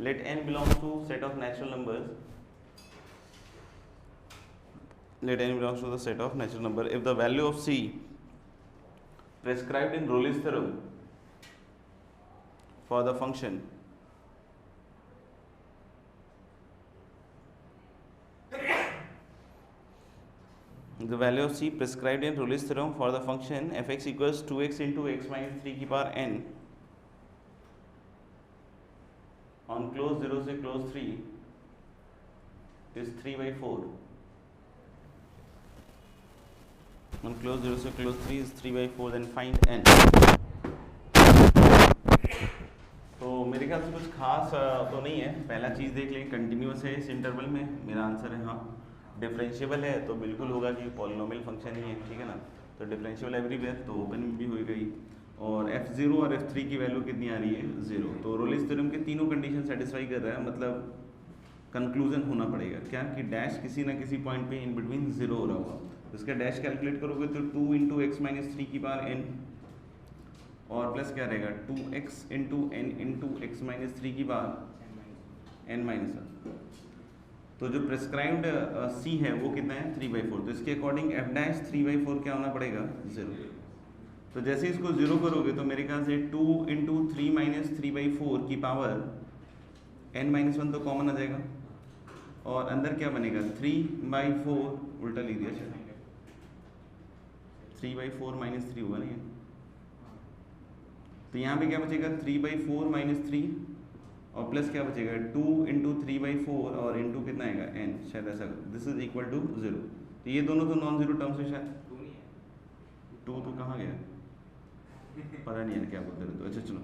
let n belongs to set of natural numbers. Let n belongs to the set of natural number if the value of c prescribed in Rolle's theorem for the function prescribed in Rolle's theorem for the function fx equals 2x into x minus 3 की power n on close 0 से close 3 is 3/4. On close 0 से close 3 is 3/4. Then find n. तो मेरे ख्याल से कुछ खास तो नहीं है. पहला चीज़ देख लें, कंटिन्यूस है इस इंटरवल में. मेरा आंसर है हाँ. डिफरेंशिएबल है तो बिल्कुल होगा कि पॉलिनोमियल फंक्शन ही है, ठीक है ना. तो डिफरेंशिएबल एवरीवेयर, तो ओपन में भी हो गई. और f0 और f3 की वैल्यू कितनी आ रही है? 0. तो रोलिस थ्योरम के तीनों कंडीशन सेटिस्फाई कर रहा है, मतलब कंक्लूजन होना पड़ेगा क्या कि डैश किसी ना किसी पॉइंट पे इन बिटवीन 0 हो रहा होगा. तो इसका डैश कैलकुलेट करोगे तो 2 इंटू एक्स माइनस 3 की पावर n और प्लस क्या रहेगा 2x into n into x minus 3 की पावर n माइनस 1. तो जो प्रिस्क्राइब्ड c है वो कितना है 3/4. तो इसके अकॉर्डिंग f डैश 3/4 क्या होना पड़ेगा 0. तो जैसे इसको 0 करोगे तो मेरे ख्याल से 2 इंटू 3 माइनस 3/4 की पावर n माइनस 1 तो कॉमन आ जाएगा और अंदर क्या बनेगा 3/4 उल्टा लिख दिया शायद 3/4 माइनस 3 होगा नहीं. तो यहाँ पे क्या बचेगा 3/4 माइनस 3 और प्लस क्या बचेगा 2 इंटू 3/4 और इंटू कितना आएगा n, शायद ऐसा. This is equal to 0. तो ये दोनों तो नॉन जीरो टर्म्स है शायद. 2 तो कहाँ गया पता नहीं है क्या बोलते रहे. तो अच्छा चलो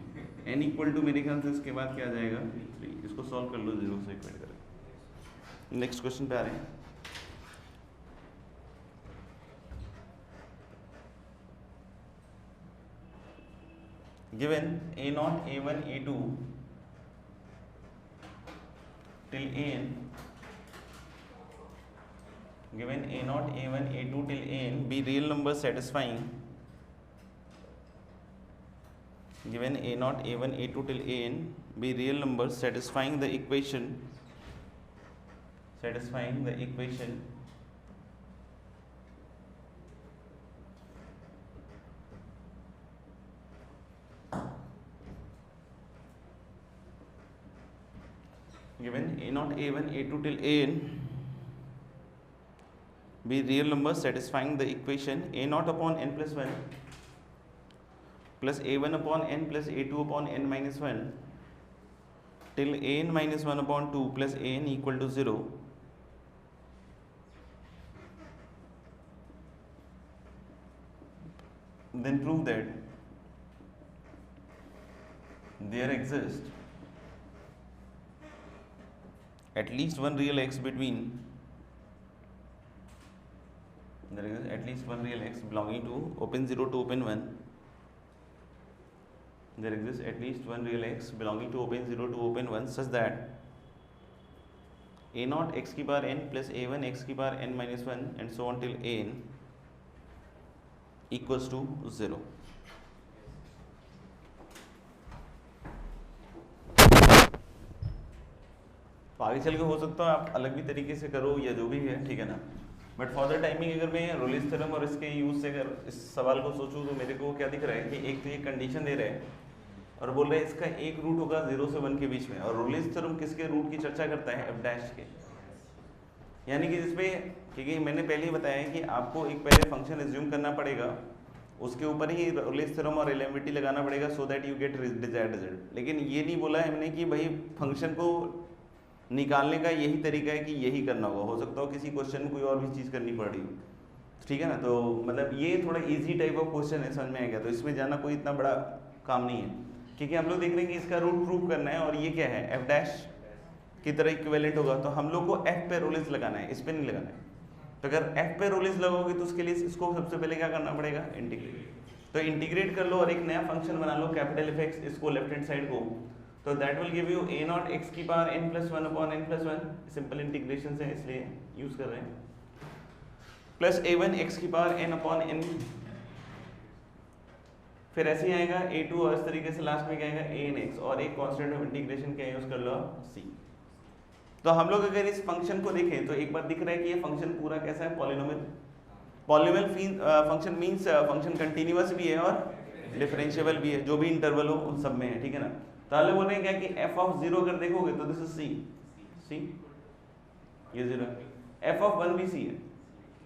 n इक्वल टू मेरे ख्याल से इसके बाद क्या आ जाएगा 3. इसको सॉल्व कर लो 0 से इक्वेट करें. नेक्स्ट क्वेश्चन पे आ रहे हैं. Given a0 a1 a2 till an, given a0 a1 a2 till an be real numbers satisfying, given a0 a1 a2 till an be real numbers satisfying the equation given a0 a1 a2 till an be real numbers satisfying the equation a0 upon n plus 1 plus a1 upon n plus a2 upon n minus 1 till an minus 1 upon 2 plus an equal to 0. Then prove that there exists at least one real x between belonging to open 0 to open 1. There exists at least one real x belonging to open 0 to open 1 such that a0 x की power n plus a1 x की power n minus 1 and so on till an equals to 0. तो आगे चल के हो सकता है आप अलग भी तरीके से करो या जो भी है, ठीक है ना. बट फॉर द टाइमिंग अगर मैं रोलिस थ्योरम और इसके यूज से अगर इस सवाल को सोचूं तो मेरे को क्या दिख रहा है कि एक तो ये कंडीशन दे रहे हैं और बोल रहे हैं इसका एक रूट होगा 0 से 1 के बीच में. और रोलिस थ्योरम किसके रूट की चर्चा करता है f डैश के, यानी कि जिसमें क्योंकि मैंने पहले ही बताया कि आपको एक पहले फंक्शन एज्यूम करना पड़ेगा, उसके ऊपर ही रोलिस थ्योरम और एलिमिनिटी लगाना पड़ेगा so that you get desired result. लेकिन ये नहीं बोला है हमने कि भाई फंक्शन को निकालने का यही तरीका है कि यही करना होगा. हो सकता हो किसी क्वेश्चन में कोई और भी चीज़ करनी पड़ रही हो, ठीक है ना. तो मतलब ये थोड़ा इजी टाइप ऑफ क्वेश्चन है, समझ में आ गया. तो इसमें जाना कोई इतना बड़ा काम नहीं है क्योंकि हम लोग देख रहे हैं कि इसका रूट प्रूव करना है और ये क्या है f डैश की तरह इक्विवेलेंट होगा. तो हम लोग को f पे रोलिस लगाना है, इस पे नहीं लगाना है. तो अगर f पे रोलिस लगाओगे तो उसके लिए इसको सबसे पहले क्या करना पड़ेगा इंटीग्रेट. तो इंटीग्रेट कर लो और एक नया फंक्शन बना लो कैपिटल Fx, इसको लेफ्ट हैंड साइड को. तो that will give you a0 x की power n plus 1 upon n plus 1. Simple integration है इसलिए यूज कर रहे हैं. प्लस a1 x की पावर n upon n फिर ऐसे ही आएगा a2 और इस तरीके से लास्ट में क्या आएगा an(x) और एक कांस्टेंट ऑफ इंटीग्रेशन क्या यूज कर लो c। तो हम लोग अगर इस फंक्शन को देखें तो एक बार दिख रहा है कि ये फंक्शन पूरा कैसा है, polynomial. Polynomial function means function continuous भी है और डिफरेंशिएबल भी है, जो भी इंटरवल हो उन सब में है, ठीक है ना। तो हम लोग बोल रहे हैं क्या कि f(0) अगर देखोगे तो दिस इज c, ये 0, f(1) भी c है।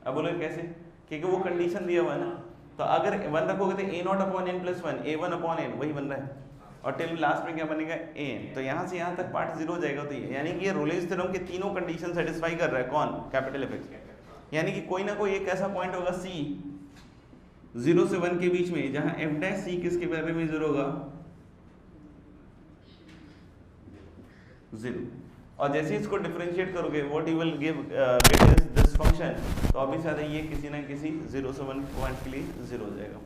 अब बोलो कैसे, क्योंकि वो कंडीशन दिया हुआ है ना, तो अगर 1 रखोगे तो a0/n+1 a1/n वही बन रहा है, और टिल लास्ट में क्या बनेगा an। तो यहाँ से यहाँ तक पार्ट 0 हो जाएगा। तो यानी कि ये रोलेज थ्योरम के तीनों कंडीशन सेटिस्फाई कर रहा है, कौन, कैपिटल F(x), यानी कि कोई ना कोई एक ऐसा पॉइंट होगा c 0 से 1 के बीच में जहाँ f' किसके बारे में 0 होगा, 0। और जैसे इसको डिफरेंशिएट करोगे what you will get is this function, तो ऑब्वियस है ये किसी ना किसी 0 से 1 पॉइंट के लिए 0 हो जाएगा।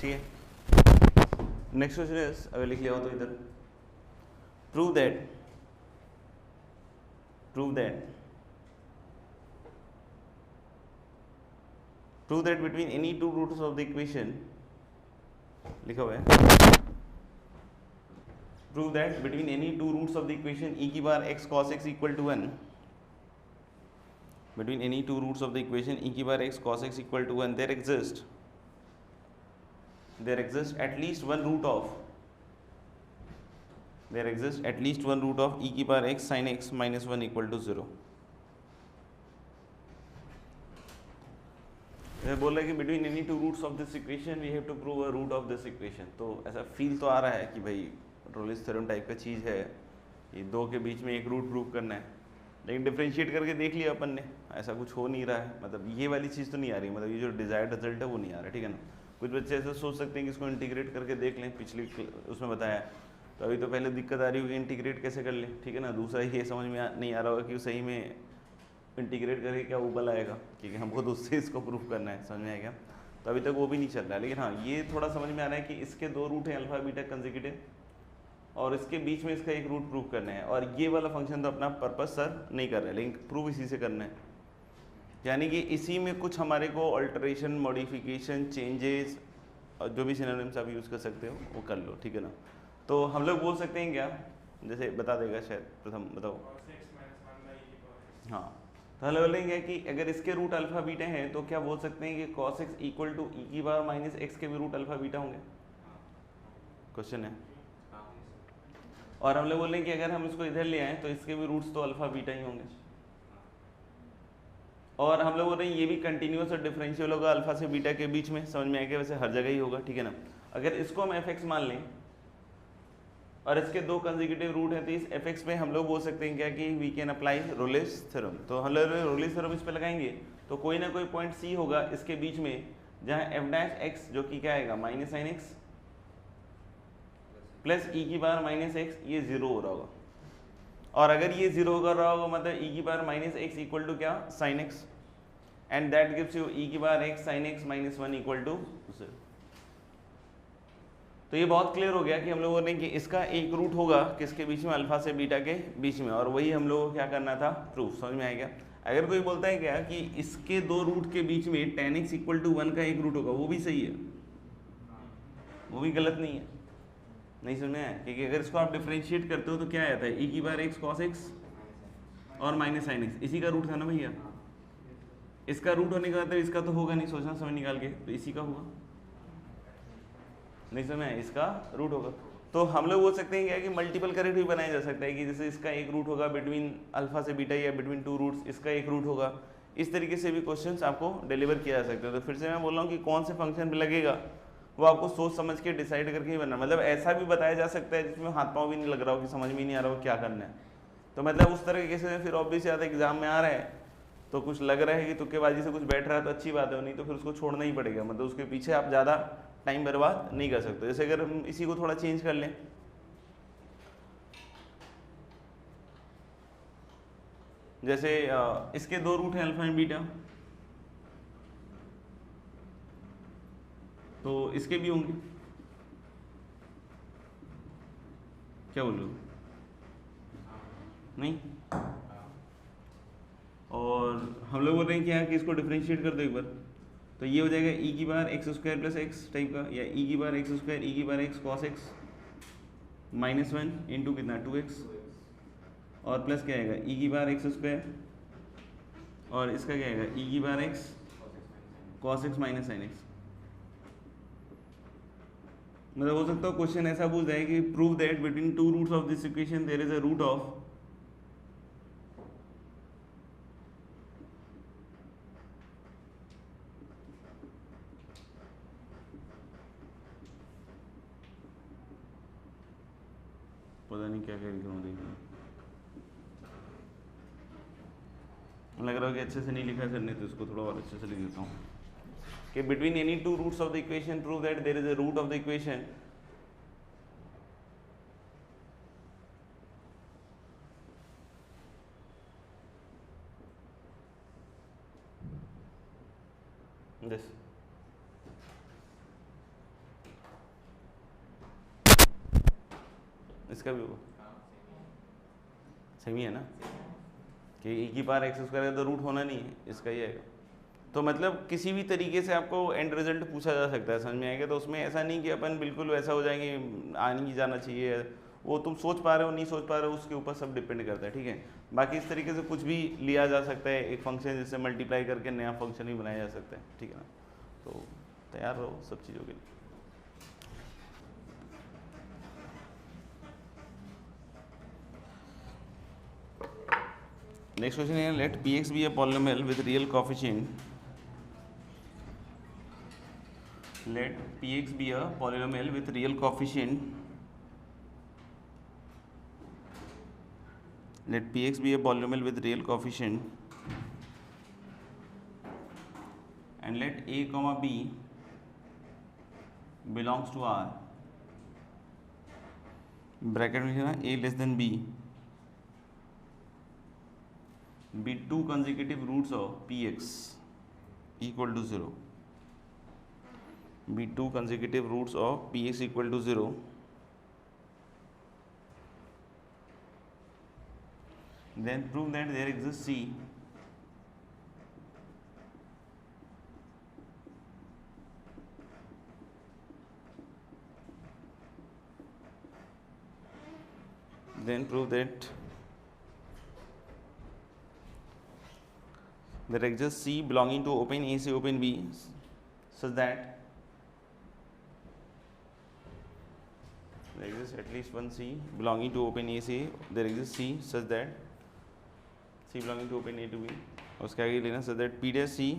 ठीक है, नेक्स्ट क्वेश्चन इज, अगर लिख लिया हो तो इधर, prove that between any two roots of the equation, लिखा हुआ है, prove that between any two roots of the equation e⁻x cos x equal to 1, between any two roots of the equation e⁻x cos x equal to 1 there exists at least one root of e⁻x sin x minus 1 equal to 0। बोल रहा है कि between any two roots of this equation we have to prove a root of this equation. तो ऐसा feel तो आ रहा है कि भाई रोलिस थ्योरम टाइप का चीज़ है, ये दो के बीच में एक रूट प्रूव करना है, लेकिन डिफरेंशिएट करके देख लिया अपन ने, ऐसा कुछ हो नहीं रहा है, मतलब ये वाली चीज़ तो नहीं आ रही, मतलब ये जो डिजायर्ड रिजल्ट है वो नहीं आ रहा, ठीक है ना। कुछ बच्चे ऐसे सोच सकते हैं कि इसको इंटीग्रेट करके देख लें, पिछली उसमें बताया, तो अभी तो पहले दिक्कत आ रही होगी इंटीग्रेट कैसे कर लें, ठीक है ना। दूसरा ये समझ में नहीं आ रहा होगा कि सही में इंटीग्रेट करके क्या उबल आएगा, क्योंकि हमको तो उससे इसको प्रूफ करना है, समझ में आएगा। तो अभी तक वो भी नहीं चल रहा है, लेकिन हाँ ये थोड़ा समझ में आ रहा है कि इसके दो रूट हैं अल्फा बीटा कंसेक्यूटिव, और इसके बीच में इसका एक रूट प्रूफ करना है, और ये वाला फंक्शन तो अपना पर्पस सर नहीं कर रहा है, लेकिन प्रूफ इसी से करना है, यानी कि इसी में कुछ हमारे को अल्टरेशन, मॉडिफिकेशन, चेंजेस, और जो भी सिनोनिम्स आप यूज़ कर सकते हो वो कर लो, ठीक है ना। तो हम लोग बोल सकते हैं क्या, जैसे बता देगा शायद, प्रथम बताओ। हाँ, तो हम लोग बोलेंगे कि अगर इसके रूट अल्फा बीटा हैं तो क्या बोल सकते हैं कि cos x equal to e⁻x के भी रूट अल्फा बीटा होंगे, क्वेश्चन है। और हम लोग बोलेंगे कि अगर हम इसको इधर ले आए तो इसके भी रूट्स तो अल्फा बीटा ही होंगे, और हम लोग बोल रहे हैं ये भी कंटिन्यूअस और डिफरेंशियल होगा अल्फा से बीटा के बीच में, समझ में आएगा, वैसे हर जगह ही होगा, ठीक है ना। अगर इसको हम f(x) मान लें और इसके दो कंसेक्यूटिव रूट हैं, तो इस f(x) पे हम लोग बोल सकते हैं क्या कि we can apply Rolle's theorem. तो हम लोग रोलेस थ्योरम इस पे लगाएंगे तो कोई ना कोई पॉइंट c होगा इसके बीच में, जहाँ f' जो कि क्या आएगा minus sine x plus e⁻x ये 0 हो रहा होगा, और अगर ये 0 हो रहा होगा मतलब e⁻x इक्वल टू क्या sine X, and that gives you e⁻x sin x minus 1 इक्वल टू 0। तो ये बहुत क्लियर हो गया कि हम लोगों ने कि इसका एक रूट होगा किसके बीच में, अल्फा से बीटा के बीच में, और वही हम लोगों को क्या करना था, प्रूफ। समझ में आएगा। अगर कोई बोलता है क्या कि इसके दो रूट के बीच में tan x इक्वल टू 1 का एक रूट होगा, वो भी सही है, वो भी गलत नहीं है, नहीं समझ में आया, क्योंकि अगर इसको आप डिफरेंशिएट करते हो तो क्या आता है e⁻x cos x और माइनस साइन एक्स, इसी का रूट था ना भैया, इसका रूट होने का मतलब इसका तो होगा नहीं, सोचना समय निकाल के, तो इसी का होगा, नहीं समझ, इसका रूट होगा। तो हम लोग बोल सकते हैं क्या कि मल्टीपल करेक्ट भी बनाया जा सकता है कि जैसे इसका एक रूट होगा बिटवीन अल्फा से बीटा या बिटवीन टू रूट्स, इसका एक रूट होगा, इस तरीके से भी क्वेश्चंस आपको डिलीवर किया जा सकता है। तो फिर से मैं बोल रहा हूँ कि कौन से फंक्शन पे लगेगा वो आपको सोच समझ के डिसाइड करके ही बनना, मतलब ऐसा भी बताया जा सकता है जिसमें हाथ पाँव भी नहीं लग रहा हो कि समझ में नहीं आ रहा हो क्या करना है। तो मतलब उस तरह के केसेस में फिर ऑब्वियस ज़्यादा एग्जाम में आ रहा है तो कुछ लग रहा है कि तुक्केबाजी से कुछ बैठ रहा है तो अच्छी बात है, नहीं तो फिर उसको छोड़ना ही पड़ेगा, मतलब उसके पीछे आप ज़्यादा टाइम बर्बाद नहीं कर सकते। जैसे अगर हम इसी को थोड़ा चेंज कर लें, जैसे इसके दो रूट हैं अल्फा एंड बीटा, तो इसके भी होंगे, क्या बोल रहे हो? नहीं, और हम लोग बोल रहे हैं क्या कि इसको डिफरेंशिएट कर दो एक बार, तो ये हो जाएगा ई की बार x square plus x type का, या ई की बार एक्स स्क्वायर ई की बार x cos x minus 1 into कितना 2x, और प्लस क्या आएगा ई की बार एक्स स्क्वायर, और इसका क्या आएगा ई की बार x cos x minus sine x. मतलब हो सकता है क्वेश्चन ऐसा पूछ जाए कि prove that between two roots of this equation there is a root of, पता नहीं क्या क्या लिख रहा हूँ, देखिए लग रहा है कि अच्छे से नहीं लिखा सर ने, तो इसको थोड़ा और अच्छे से लिख देता हूँ कि between any two roots of the equation prove that there is a root of the equation this. इसका भी होगा, सेम ही है ना कि ई की पावर एक्स स्क्वायर का तो रूट होना नहीं है, इसका ही आएगा। तो मतलब किसी भी तरीके से आपको एंड रिजल्ट पूछा जा सकता है, समझ में आएगा। तो उसमें ऐसा नहीं कि अपन बिल्कुल वैसा हो जाएंगे, आ नहीं जाना चाहिए, वो तुम सोच पा रहे हो नहीं सोच पा रहे हो उसके ऊपर सब डिपेंड करता है, ठीक है। बाकी इस तरीके से कुछ भी लिया जा सकता है, एक फंक्शन जिससे मल्टीप्लाई करके नया फंक्शन भी बनाया जा सकता है, ठीक है ना। तो तैयार रहो सब चीज़ों के लिए। नेक्स्ट क्वेश्चन है let P X be a polynomial with real coefficient, let px be a polynomial with real coefficient, let px be a polynomial with real coefficient and let a comma b belongs to R, bracket में लिखना a less than b, be two consecutive roots of px equal to 0, be two consecutive roots of px equal to 0, then prove that there exists c then prove that there exists c belonging to open A से open B such that there exists at least one C belonging to open A से, there exists C such that C belonging to open A to B, और उसके आगे लेना such that P dash C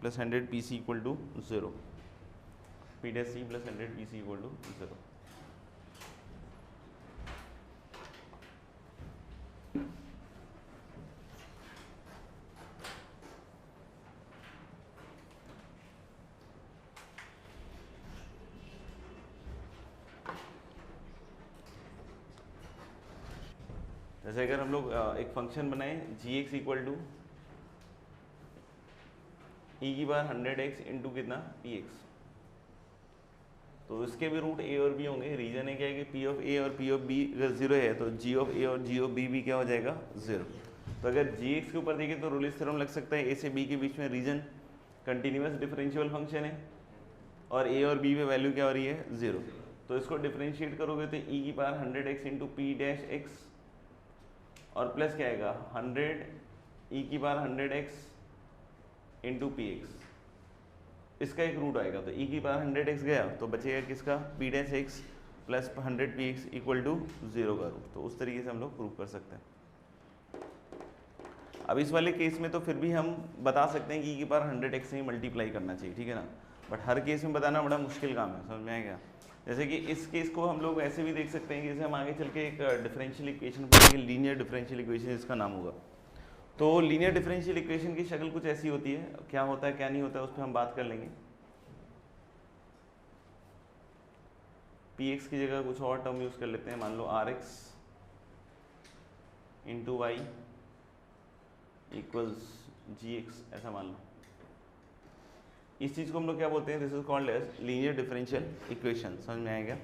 plus 100 PC equal to 0, P dash C plus 100 PC equal to 0। जैसे अगर हम लोग एक फंक्शन बनाए जी एक्स इक्वल टू ई की बार 100x इंटू कितना पी एक्स, तो इसके भी रूट ए और बी होंगे। रीजन है क्या है कि पी ऑफ ए और पी ऑफ बी अगर जीरो है तो जी ऑफ ए और जी ऑफ बी भी क्या हो जाएगा जीरो। तो अगर जी एक्स के ऊपर देखें तो रोलिस थ्योरम लग सकता है ए से बी के बीच में रीजन कंटिन्यूस डिफरेंशियल फंक्शन है और ए और बी पे वैल्यू क्या हो रही है जीरो। तो इसको डिफरेंशिएट करोगे तो ई की power 100x into P dash x और प्लस क्या आएगा 100 ई की power 100x into P x, इसका एक रूट आएगा। तो ई की पावर 100x गया तो बचेगा किसका P dash X plus 100 P X equal to 0 का रूट। तो उस तरीके से हम लोग प्रूव कर सकते हैं। अब इस वाले केस में तो फिर भी हम बता सकते हैं कि ई की पावर 100x से ही मल्टीप्लाई करना चाहिए, ठीक है ना, बट हर केस में बताना बड़ा मुश्किल काम है, समझ में आया क्या। जैसे कि इस केस को हम लोग ऐसे भी देख सकते हैं कि जैसे हम आगे चल के एक डिफरेंशियल इक्वेशन पढ़ेंगे, लीनियर डिफरेंशियल इक्वेशन इसका नाम होगा। तो लीनियर डिफरेंशियल इक्वेशन की शक्ल कुछ ऐसी होती है, क्या होता है क्या नहीं होता है उस पर हम बात कर लेंगे। px की जगह कुछ और टर्म यूज कर लेते हैं, मान लो rx into Y equals gx, ऐसा मान लो। इस चीज को हम लोग क्या बोलते हैं, this is called as linear differential equation, समझ में आएगा।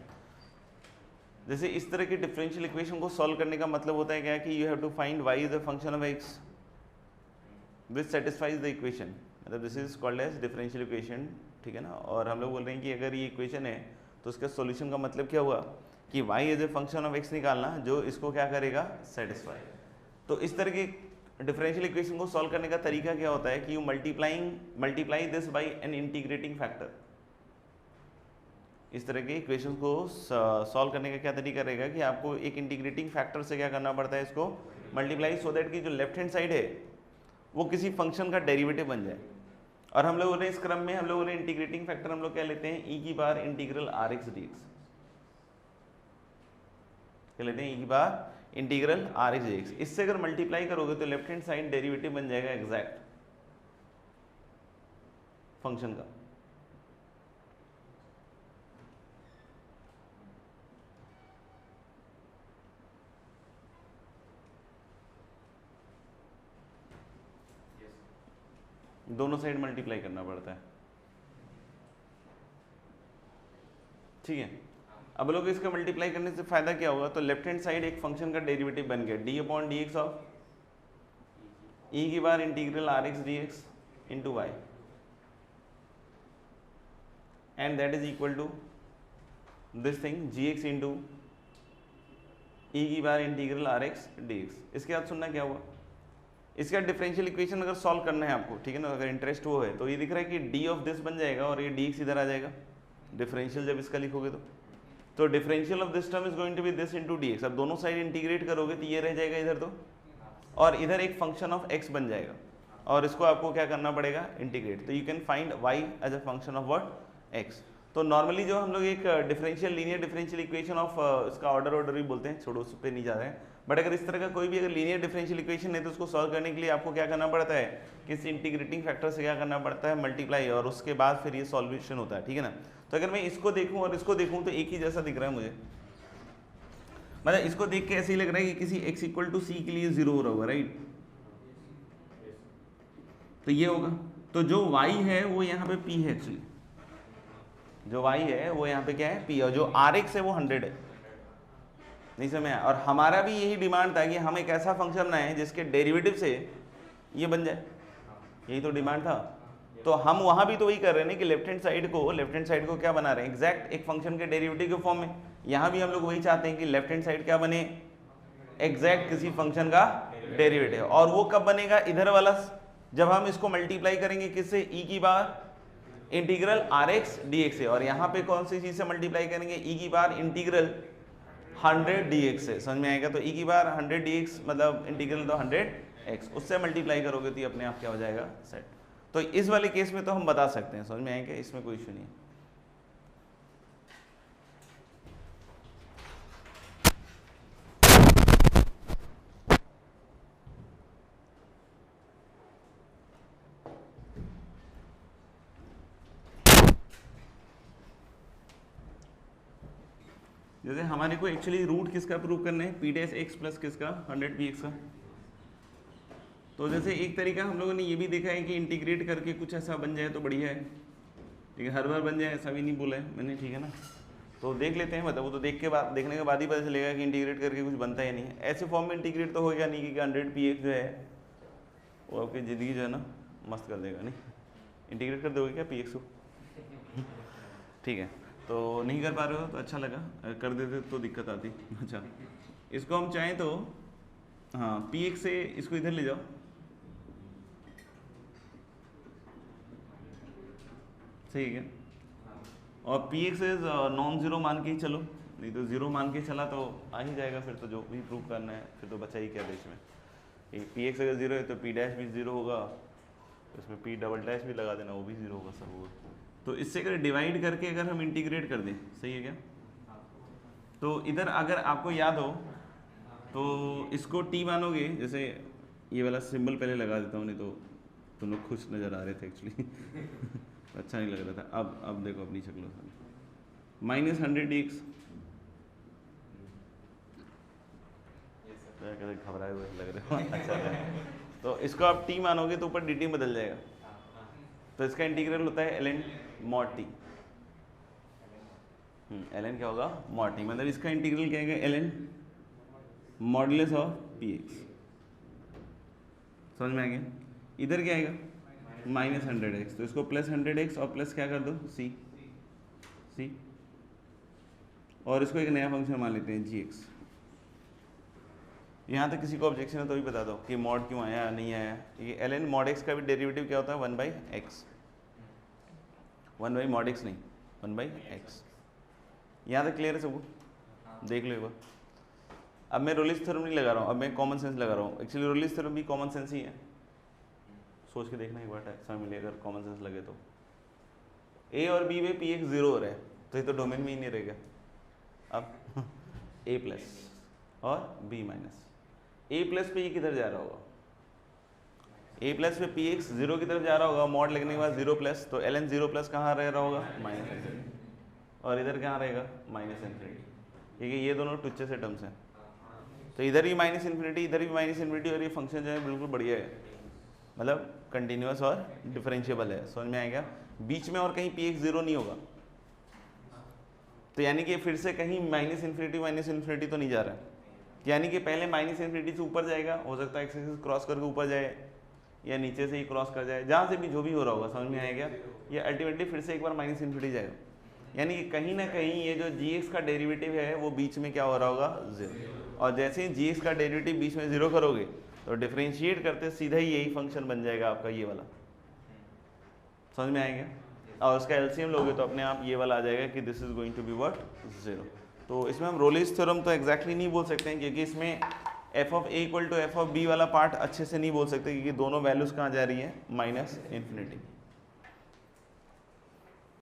जैसे इस तरह के डिफरेंशियल इक्वेशन को सॉल्व करने का मतलब होता है क्या कि you have to find y is a function of x which satisfies the equation, मतलब this is called as differential equation, ठीक है ना। और हम लोग बोल रहे हैं कि अगर ये इक्वेशन है तो उसका सॉल्यूशन का मतलब क्या हुआ कि y is a function of x निकालना जो इसको क्या करेगा, सेटिस्फाई। तो इस तरह की डिफरेंशियल इक्वेशन को सॉल्व करने का तरीका क्या होता है कि you multiply this by an integrating factor. इस तरह के इक्वेशन को सॉल्व करने का क्या तरीका रहेगा कि आपको एक इंटीग्रेटिंग फैक्टर से क्या करना पड़ता है, इसको मल्टीप्लाई, सो दैट कि जो लेफ्ट हैंड साइड है वो किसी फंक्शन का डेरिवेटिव बन जाए। और हम लोगों ने इस क्रम में हम लोगों ने इंटीग्रेटिंग फैक्टर हम लोग क्या लेते हैं, ई की बार integral r x d x, क्या लेते हैं, ई की बार integral r x d x. इससे अगर मल्टीप्लाई करोगे तो लेफ्ट हैंड साइड डेरिवेटिव बन जाएगा एग्जैक्ट फंक्शन का। दोनों साइड मल्टीप्लाई करना पड़ता है, ठीक है। अब लोग इसका मल्टीप्लाई करने से फायदा क्या होगा, तो लेफ्ट हैंड साइड एक फंक्शन का डेरिवेटिव बन गया d upon d x of e की बार integral r x d x into y, and that is equal to this thing g x into e की बार integral r x d x. इसके बाद सुनना क्या हुआ, इसका डिफरेंशियल इक्वेशन अगर सॉल्व करना है आपको, ठीक है ना, अगर इंटरेस्ट वो है तो ये दिख रहा है कि डी ऑफ दिस बन जाएगा और ये डी एक्स इधर आ जाएगा, डिफरेंशियल जब इसका लिखोगे तो differential of this term is going to be this into D X. अब दोनों साइड इंटीग्रेट करोगे तो ये रह जाएगा इधर तो, और इधर एक फंक्शन ऑफ एक्स बन जाएगा और इसको आपको क्या करना पड़ेगा, इंटीग्रेट। तो you can find Y as a function of what, X. तो नॉर्मली जो हम लोग एक differential linear differential equation of इसका ऑर्डर भी बोलते हैं, छोड़ो उस पर नहीं जा रहे हैं, बट अगर इस तरह का कोई भी अगर लीनियर डिफरेंशियल इक्वेशन है तो उसको सॉल्व करने के लिए आपको क्या करना पड़ता है, किसी इंटीग्रेटिंग फैक्टर से क्या करना पड़ता है, मल्टीप्लाई, और उसके बाद फिर ये सॉल्यूशन होता है, ठीक है ना। तो अगर मैं इसको देखूं और इसको देखूं तो एक ही जैसा दिख रहा है मुझे, मतलब इसको देख के ऐसे ही लग रहा है कि किसी x इक्वल टू सी के लिए 0 हो रहा होगा, राइट। तो ये होगा, तो जो y है वो यहाँ पे p है, एक्चुअली जो y है वो यहाँ पे क्या है, p, और जो rx है वो 100 है, नहीं समझ में आया। और हमारा भी यही डिमांड था कि हम एक ऐसा फंक्शन बनाएं जिसके डेरिवेटिव से ये बन जाए, यही तो डिमांड था। तो हम वहां भी तो वही कर रहे हैं ना कि लेफ्ट हैंड साइड को क्या बना रहे हैं, एग्जैक्ट एक फंक्शन के डेरिवेटिव के फॉर्म में। यहाँ भी हम लोग वही चाहते हैं कि लेफ्ट हैंड साइड क्या बने, एग्जैक्ट किसी फंक्शन का डेरिवेटिव। और वो कब बनेगा, इधर वाला, जब हम इसको मल्टीप्लाई करेंगे किससे, ई की बार integral r x d x से, और यहाँ पे कौन सी चीज से मल्टीप्लाई करेंगे, ई की बार इंटीग्रल 100 dx से, समझ में आएगा। तो e की बार 100 dx मतलब इंटीग्रल तो 100x, उससे मल्टीप्लाई करोगे तो ये अपने आप क्या हो जाएगा, सेट। तो इस वाले केस में तो हम बता सकते हैं, समझ में आएगा, इसमें कोई इशू नहीं है। जैसे हमारे को एक्चुअली रूट किसका प्रूव करना है, पी डैश एक्स प्लस किसका, 100 पी एक्स का। तो जैसे एक तरीका हम लोगों ने ये भी देखा है कि इंटीग्रेट करके कुछ ऐसा बन जाए तो बढ़िया है, ठीक है, हर बार बन जाए ऐसा भी नहीं बोला है मैंने, ठीक है ना। तो देख लेते हैं, मतलब वो तो देखने के बाद ही पता चलेगा कि इंटीग्रेट करके कुछ बनता है नहीं है। ऐसे फॉर्म में इंटीग्रेट तो होगा नहीं कि 100 पी एक्स जो है वो आपकी ज़िंदगी जो है ना मस्त कर देगा, नहीं इंटीग्रेट कर दोगे क्या पी एक्स को, ठीक है। तो नहीं कर पा रहे हो तो अच्छा लगा, कर देते तो दिक्कत आती। अच्छा, इसको हम चाहें तो हाँ पी एक्स से इसको इधर ले जाओ, सही है, और P x is non zero मान के ही चलो, नहीं तो ज़ीरो मान के चला तो आ ही जाएगा, फिर तो जो भी प्रूव करना है फिर तो बचा ही क्या देश में। पी एक्स अगर जीरो है तो पी डैश भी जीरो होगा, तो इसमें पी डबल डैश भी लगा देना, वो भी जीरो होगा, सब होगा। तो इससे अगर डिवाइड करके अगर हम इंटीग्रेट कर दें, सही है क्या? तो इधर अगर आपको याद हो तो इसको टी मानोगे, जैसे ये वाला सिंबल पहले लगा देता हूँ, नहीं तो तुम लोग खुश नज़र आ रहे थे एक्चुअली अच्छा नहीं लग रहा था। अब देखो अपनी शक्लों से, -100 घबराए हुए लग रहे हो अच्छा है। तो इसको आप टी मानोगे तो ऊपर डी टी बदल जाएगा, तो इसका इंटीग्रल होता है ln mod t। ln क्या होगा? mod t, मतलब इसका इंटीग्रल क्या है? ln modulus of P x. समझ में आ गया? इधर क्या आएगा? -100x, तो इसको +100x और प्लस क्या कर दो? c, और इसको एक नया फंक्शन मान लेते हैं gx। यहाँ तक किसी को ऑब्जेक्शन है तो भी बता दो कि मॉड क्यों आया नहीं आया। ये ln mod x का भी डेरिवेटिव क्या होता है? 1/x, 1/mod x नहीं, 1/x। यहाँ तक क्लियर है सबको? देख लो एक बार। अब मैं रोलिस थ्योरम नहीं लगा रहा हूँ, अब मैं कॉमन सेंस लगा रहा हूँ। एक्चुअली रोलिस थ्योरम भी कॉमन सेंस ही है, सोच के देखना एक बार, समय मिले अगर कॉमन सेंस लगे तो। a और b में px 0 हो रहा है, तो ये तो डोमेन में ही नहीं रहेगा। अब a प्लस और b माइनस, a प्लस पे ये किधर जा रहा होगा? a प्लस पे px 0 की तरफ जा रहा होगा, मॉड लगने के बाद 0 प्लस, तो ln 0 प्लस कहाँ रह रहा होगा? -∞, और इधर कहाँ रहेगा? -∞। ठीक है, ये दोनों टुच्चे से टर्म्स हैं, तो इधर भी -∞, इधर भी -∞, और ये फंक्शन जो है बिल्कुल बढ़िया है, मतलब कंटिन्यूअस और डिफरेंशिएबल है। समझ में आएगा? बीच में और कहीं px 0 नहीं होगा, तो यानी कि फिर से कहीं -∞ तो नहीं जा रहा है, यानी कि पहले -∞ से ऊपर जाएगा, हो सकता है एक्स क्रॉस करके ऊपर जाए या नीचे से ही क्रॉस कर जाए, जहाँ से भी जो भी हो रहा होगा। समझ में आएगा? ये अल्टीमेटली फिर से एक बार -∞ जाएगा, यानी कि कहीं ना कहीं ये जो gx का डेरिवेटिव है वो बीच में क्या हो रहा होगा? 0। और जैसे ही gx का डेरिवेटिव बीच में 0 करोगे तो डिफरेंशिएट करते सीधा ही यही फंक्शन बन जाएगा आपका, ये वाला। समझ में आएगा? और उसका एलसीएम लोगे तो अपने आप ये वाला आ जाएगा कि this is going to be what? 0। तो इसमें हम रोलिस थ्योरम तो एग्जैक्टली नहीं बोल सकते हैं, क्योंकि इसमें f of a equal to f of b वाला पार्ट अच्छे से नहीं बोल सकते, क्योंकि दोनों वैल्यूज कहाँ जा रही है? -∞।